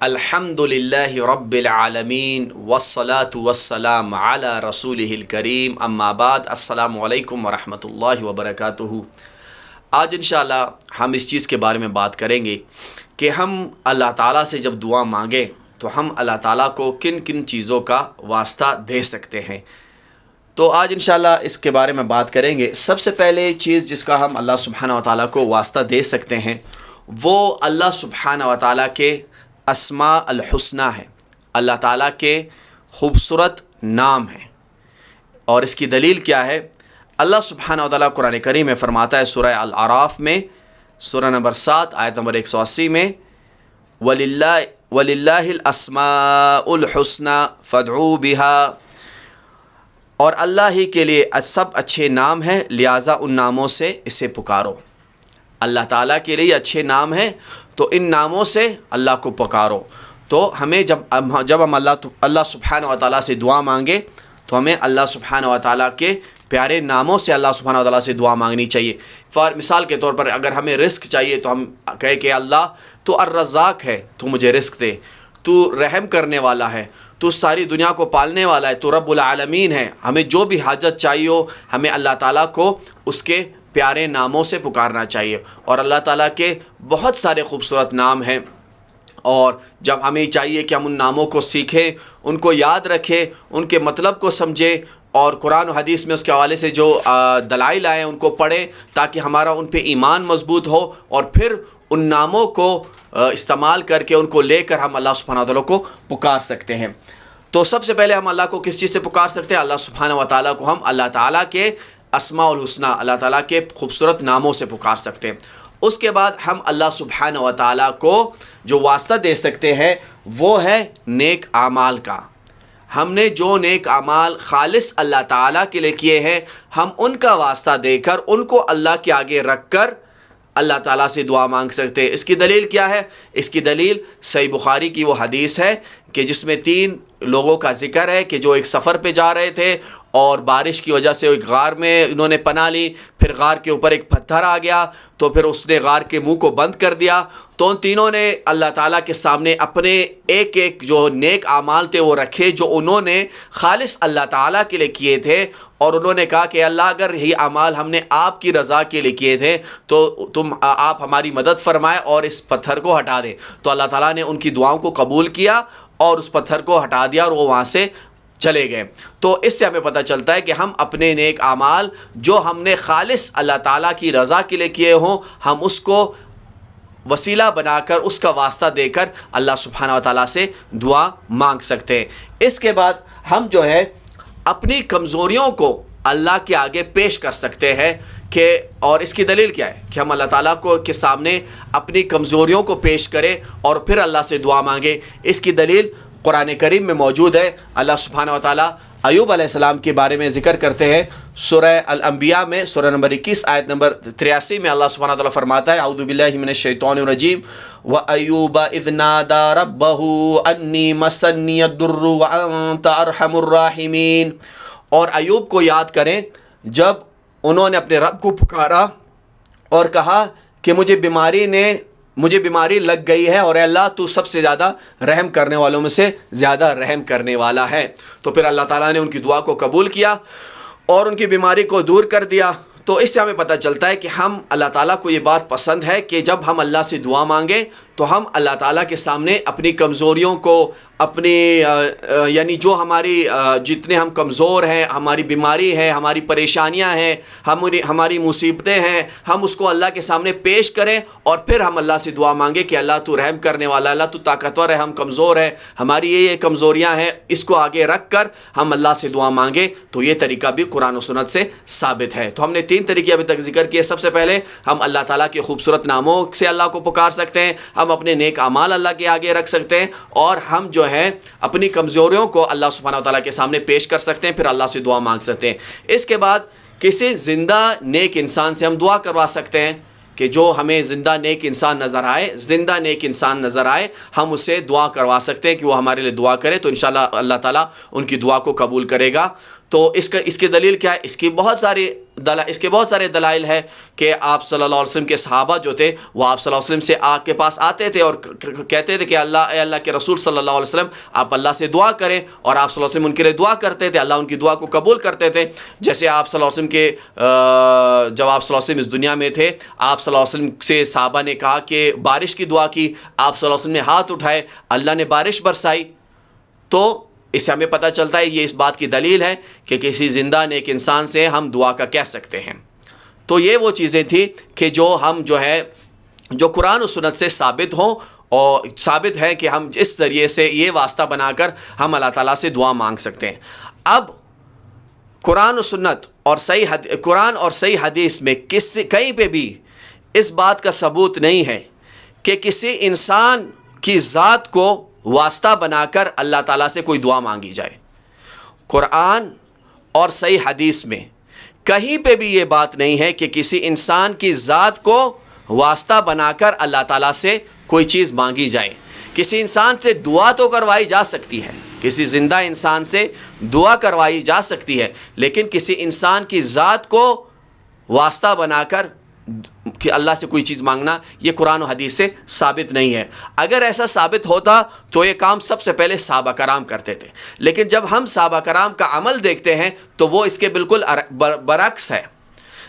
الحمدللہ رب العالمین والصلاة والسلام علی رسولہ الکریم اما بعد السلام علیکم ورحمۃ اللہ وبرکاتہ۔ آج انشاءاللہ ہم اس چیز کے بارے میں بات کریں گے کہ ہم اللہ تعالیٰ سے جب دعا مانگیں تو ہم اللہ تعالیٰ کو کن کن چیزوں کا واسطہ دے سکتے ہیں۔ تو آج انشاءاللہ اس کے بارے میں بات کریں گے۔ سب سے پہلے چیز جس کا ہم اللہ سبحانہ و تعالیٰ کو واسطہ دے سکتے ہیں وہ اللہ سبحانہ و تعالیٰ کے اسماء الحسنہ ہے، اللہ تعالیٰ کے خوبصورت نام ہیں۔ اور اس کی دلیل کیا ہے؟ اللہ سبحانہ و تعالیٰ قرآن کریم میں فرماتا ہے سورہ الاعراف میں سورہ نمبر 7 آیت نمبر 180 میں وَلِلَّهِ الْأَسْمَاءُ الْحُسْنَى فَادْعُوا بِهَا، اور اللہ ہی کے لیے سب اچھے نام ہیں لہٰذا ان ناموں سے اسے پکارو۔ اللہ تعالیٰ کے لیے اچھے نام ہیں تو ان ناموں سے اللہ کو پکارو۔ تو ہمیں جب ہم اللہ سبحانہ و تعالیٰ سے دعا مانگے تو ہمیں اللہ سبحانہ و تعالیٰ کے پیارے ناموں سے اللہ سبحانہ و تعالیٰ سے دعا مانگنی چاہیے۔ مثال کے طور پر اگر ہمیں رزق چاہیے تو ہم کہے کہ اللہ تو الرزاق ہے، تو مجھے رزق دے، تو رحم کرنے والا ہے، تو ساری دنیا کو پالنے والا ہے، تو رب العالمین ہے۔ ہمیں جو بھی حاجت چاہیے ہو ہمیں اللہ تعالیٰ کو اس کے پیارے ناموں سے پکارنا چاہیے۔ اور اللہ تعالیٰ کے بہت سارے خوبصورت نام ہیں، اور جب ہمیں چاہیے کہ ہم ان ناموں کو سیکھیں، ان کو یاد رکھیں، ان کے مطلب کو سمجھیں، اور قرآن و حدیث میں اس کے حوالے سے جو دلائل آئے ان کو پڑھیں تاکہ ہمارا ان پہ ایمان مضبوط ہو، اور پھر ان ناموں کو استعمال کر کے ان کو لے کر ہم اللہ سبحانہ وتعالیٰ کو پکار سکتے ہیں۔ تو سب سے پہلے ہم اللہ کو کس چیز سے پکار سکتے ہیں؟ اللہ سبحانہ وتعالیٰ کو ہم اللہ تعالیٰ کے اسماء الحسنہ، اللہ تعالیٰ کے خوبصورت ناموں سے پکار سکتے ہیں۔ اس کے بعد ہم اللہ سبحانہ وتعالیٰ کو جو واسطہ دے سکتے ہیں وہ ہے نیک اعمال کا۔ ہم نے جو نیک اعمال خالص اللہ تعالیٰ کے لیے کیے ہیں ہم ان کا واسطہ دے کر ان کو اللہ کے آگے رکھ کر اللہ تعالیٰ سے دعا مانگ سکتے ہیں۔ اس کی دلیل کیا ہے؟ اس کی دلیل صحیح بخاری کی وہ حدیث ہے کہ جس میں 3 لوگوں کا ذکر ہے کہ جو ایک سفر پہ جا رہے تھے اور بارش کی وجہ سے ایک غار میں انہوں نے پناہ لی، پھر غار کے اوپر ایک پتھر آ گیا تو پھر اس نے غار کے منہ کو بند کر دیا۔ تو ان تینوں نے اللہ تعالیٰ کے سامنے اپنے ایک جو نیک اعمال تھے وہ رکھے جو انہوں نے خالص اللہ تعالیٰ کے لیے کیے تھے، اور انہوں نے کہا کہ اللہ اگر یہ اعمال ہم نے آپ کی رضا کے لیے کیے تھے تو آپ ہماری مدد فرمائے اور اس پتھر کو ہٹا دیں۔ تو اللہ تعالیٰ نے ان کی دعاؤں کو قبول کیا اور اس پتھر کو ہٹا دیا اور وہ وہاں سے چلے گئے۔ تو اس سے ہمیں پتہ چلتا ہے کہ ہم اپنے نیک اعمال جو ہم نے خالص اللہ تعالیٰ کی رضا کے لیے کیے ہوں ہم اس کو وسیلہ بنا کر اس کا واسطہ دے کر اللہ سبحانہ و تعالیٰ سے دعا مانگ سکتے ہیں۔ اس کے بعد ہم جو ہے اپنی کمزوریوں کو اللہ کے آگے پیش کر سکتے ہیں کہ اور اس کی دلیل کیا ہے کہ ہم اللہ تعالیٰ کے سامنے اپنی کمزوریوں کو پیش کریں اور پھر اللہ سے دعا مانگیں۔ اس کی دلیل قرآن کریم میں موجود ہے۔ اللہ سبحانہ و تعالیٰ ایوب علیہ السلام کے بارے میں ذکر کرتے ہیں سورہ الانبیاء میں سورہ نمبر 21 آیت نمبر 83 میں اللہ سبحانہ و تعالیٰ فرماتا ہے اعوذ باللہ من الشیطان الرجیم وَأَيُّوبَ إِذْ نَادَى رَبَّهُ أَنِّي مَسَّنِّيَ الضُّرُّ وَأَنْتَ أَرْحَمُ الرَّاحِمِينَ، اور ایوب کو یاد کریں جب انہوں نے اپنے رب کو پکارا اور کہا کہ مجھے بیماری لگ گئی ہے اور اے اللہ تو سب سے زیادہ رحم کرنے والوں میں سے زیادہ رحم کرنے والا ہے۔ تو پھر اللہ تعالیٰ نے ان کی دعا کو قبول کیا اور ان کی بیماری کو دور کر دیا۔ تو اس سے ہمیں پتہ چلتا ہے کہ ہم اللہ تعالیٰ کو یہ بات پسند ہے کہ جب ہم اللہ سے دعا مانگیں تو ہم اللہ تعالیٰ کے سامنے اپنی کمزوریوں کو اپنی یعنی جو ہماری جتنے ہم کمزور ہیں، ہماری بیماری ہے، ہماری پریشانیاں ہیں، ہماری مصیبتیں ہیں، ہم اس کو اللہ کے سامنے پیش کریں اور پھر ہم اللہ سے دعا مانگیں کہ اللہ تو رحم کرنے والا، اللہ تو طاقتور ہے، ہم کمزور ہیں، ہماری یہ کمزوریاں ہیں، اس کو آگے رکھ کر ہم اللہ سے دعا مانگیں۔ تو یہ طریقہ بھی قرآن و سنت سے ثابت ہے۔ تو ہم نے 3 طریقے ابھی تک ذکر کیے۔ سب سے پہلے ہم اللہ تعالیٰ کے خوبصورت ناموں سے اللہ کو پکار سکتے ہیں، ہم اپنے نیک اعمال اللہ کے آگے رکھ سکتے ہیں، اور ہم جو ہے اپنی کمزوریوں کو اللہ سبحانہ و تعالیٰ کے سامنے پیش کر سکتے ہیں، پھر اللہ سے دعا مانگ سکتے ہیں۔ اس کے بعد کسی زندہ نیک انسان سے ہم دعا کروا سکتے ہیں کہ جو ہمیں زندہ نیک انسان نظر آئے ہم اسے دعا کروا سکتے ہیں کہ وہ ہمارے لیے دعا کرے، تو انشاءاللہ اللہ تعالیٰ ان کی دعا کو قبول کرے گا۔ تو اس کی دلیل کیا ہے؟ اس کے بہت سارے دلائل ہے کہ آپ صلی اللہ علیہ وسلم کے صحابہ جو تھے وہ آپ صلی اللہ علیہ وسلم سے آگ کے پاس آتے تھے اور کہتے تھے کہ اللہ کے رسول صلی اللہ علیہ وسلم آپ اللہ سے دعا کریں، اور آپ صلی اللہ علیہ وسلم ان کے لیے دعا کرتے تھے، اللہ ان کی دعا کو قبول کرتے تھے۔ جیسے آپ صلی اللہ علیہ وسلم کے جب آپ صلی اللہ علیہ وسلم اس دنیا میں تھے، آپ صلی اللہ علیہ وسلم سے صحابہ نے کہا کہ بارش کی دعا کی، آپ صلی اللہ علیہ وسلم نے ہاتھ اٹھائے، اللہ نے بارش برسائی۔ تو اس سے ہمیں پتہ چلتا ہے یہ اس بات کی دلیل ہے کہ کسی زندہ نیک انسان سے ہم دعا کا کہہ سکتے ہیں۔ تو یہ وہ چیزیں تھیں کہ جو قرآن و سنت سے ثابت ہوں، اور ثابت ہے کہ ہم اس ذریعے سے یہ واسطہ بنا کر ہم اللہ تعالیٰ سے دعا مانگ سکتے ہیں۔ اب قرآن و سنت اور قرآن اور صحیح حدیث میں کہیں پہ بھی اس بات کا ثبوت نہیں ہے کہ کسی انسان کی ذات کو واسطہ بنا کر اللہ تعالیٰ سے کوئی دعا مانگی جائے۔ قرآن اور صحیح حدیث میں کہیں پہ بھی یہ بات نہیں ہے کہ کسی انسان کی ذات کو واسطہ بنا کر اللہ تعالیٰ سے کوئی چیز مانگی جائے۔ کسی انسان سے دعا تو کروائی جا سکتی ہے، کسی زندہ انسان سے دعا کروائی جا سکتی ہے، لیکن کسی انسان کی ذات کو واسطہ بنا کر کہ اللہ سے کوئی چیز مانگنا یہ قرآن و حدیث سے ثابت نہیں ہے۔ اگر ایسا ثابت ہوتا تو یہ کام سب سے پہلے صحابہ کرام کرتے تھے، لیکن جب ہم صحابہ کرام کا عمل دیکھتے ہیں تو وہ اس کے بالکل برعکس ہے۔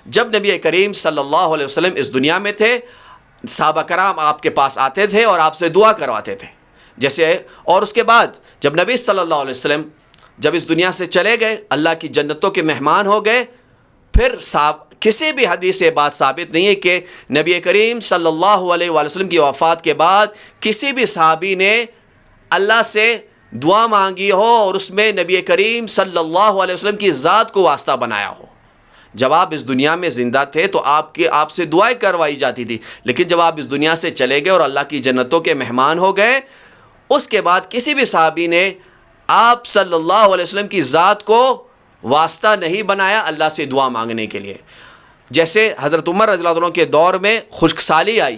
جب نبی کریم صلی اللہ علیہ وسلم اس دنیا میں تھے، صحابہ کرام آپ کے پاس آتے تھے اور آپ سے دعا کرواتے تھے اور اس کے بعد جب نبی صلی اللہ علیہ وسلم جب اس دنیا سے چلے گئے، اللہ کی جنتوں کے مہمان ہو گئے، پھر کسی بھی حدیث سے بات ثابت نہیں ہے کہ نبی کریم صلی اللہ علیہ وسلم کی وفات کے بعد کسی بھی صحابی نے اللہ سے دعا مانگی ہو اور اس میں نبی کریم صلی اللہ علیہ وسلم کی ذات کو واسطہ بنایا ہو۔ جب آپ اس دنیا میں زندہ تھے تو آپ سے دعائیں کروائی جاتی تھی، لیکن جب آپ اس دنیا سے چلے گئے اور اللہ کی جنتوں کے مہمان ہو گئے، اس کے بعد کسی بھی صحابی نے آپ صلی اللہ علیہ وسلم کی ذات کو واسطہ نہیں بنایا اللہ سے دعا مانگنے کے لیے۔ جیسے حضرت عمر رضی اللہ عنہ کے دور میں خشک سالی آئی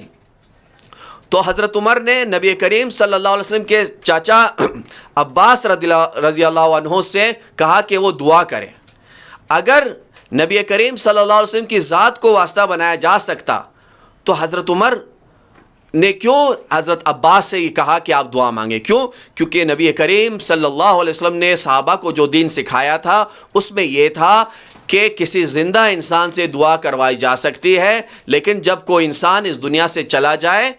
تو حضرت عمر نے نبی کریم صلی اللہ علیہ وسلم کے چاچا عباس رضی اللہ عنہ سے کہا کہ وہ دعا کریں۔ اگر نبی کریم صلی اللہ علیہ وسلم کی ذات کو واسطہ بنایا جا سکتا تو حضرت عمر نے کیوں حضرت عباس سے یہ کہا کہ آپ دعا مانگیں؟ کیونکہ نبی کریم صلی اللہ علیہ وسلم نے صحابہ کو جو دین سکھایا تھا اس میں یہ تھا کہ کسی زندہ انسان سے دعا کروائی جا سکتی ہے، لیکن جب کوئی انسان اس دنیا سے چلا جائے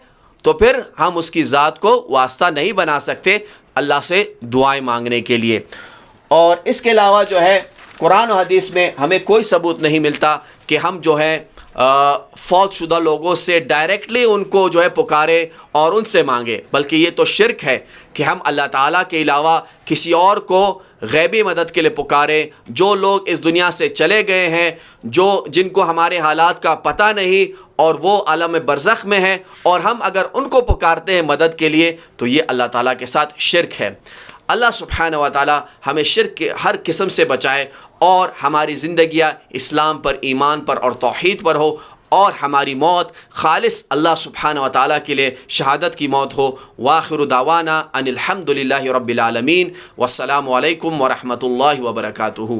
تو پھر ہم اس کی ذات کو واسطہ نہیں بنا سکتے اللہ سے دعائیں مانگنے کے لیے۔ اور اس کے علاوہ قرآن و حدیث میں ہمیں کوئی ثبوت نہیں ملتا کہ ہم فوت شدہ لوگوں سے ڈائریکٹلی ان کو پکارے اور ان سے مانگے، بلکہ یہ تو شرک ہے کہ ہم اللہ تعالیٰ کے علاوہ کسی اور کو غیبی مدد کے لیے پکارے۔ جو لوگ اس دنیا سے چلے گئے ہیں، جن کو ہمارے حالات کا پتہ نہیں اور وہ عالم برزخ میں ہیں، اور ہم اگر ان کو پکارتے ہیں مدد کے لیے تو یہ اللہ تعالیٰ کے ساتھ شرک ہے۔ اللہ سبحانہ و تعالیٰ ہمیں شرک کے ہر قسم سے بچائے اور ہماری زندگیاں اسلام پر، ایمان پر اور توحید پر ہو، اور ہماری موت خالص اللہ سبحانہ و تعالیٰ کے لیے شہادت کی موت ہو۔ وآخر دعوانا ان الحمد للہ رب العالمین، والسلام علیکم ورحمۃ اللہ وبرکاتہ۔